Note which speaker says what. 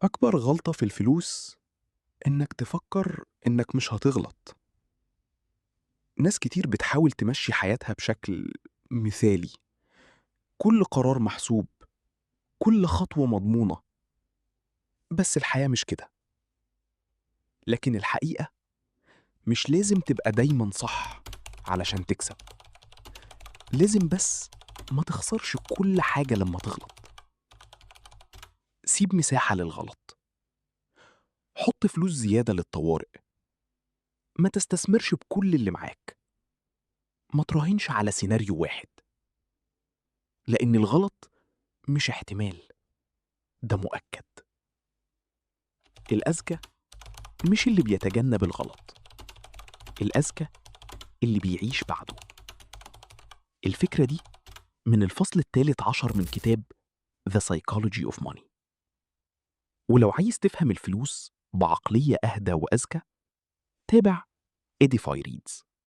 Speaker 1: أكبر غلطة في الفلوس إنك تفكر إنك مش هتغلط. ناس كتير بتحاول تمشي حياتها بشكل مثالي، كل قرار محسوب، كل خطوة مضمونة. بس الحياة مش كده. لكن الحقيقة مش لازم تبقى دايما صح علشان تكسب. لازم بس ما تخسرش كل حاجة لما تغلط. سيب مساحة للغلط. حط فلوس زيادة للطوارئ. ما تستثمرش بكل اللي معاك. ما تراهنش على سيناريو واحد، لأن الغلط مش احتمال، ده مؤكد. الأذكى مش اللي بيتجنب الغلط، الأذكى اللي بيعيش بعده. الفكرة دي من الفصل الثالث عشر من كتاب The Psychology of Money. ولو عايز تفهم الفلوس بعقلية أهدى وأذكى، تابع Edify Reads.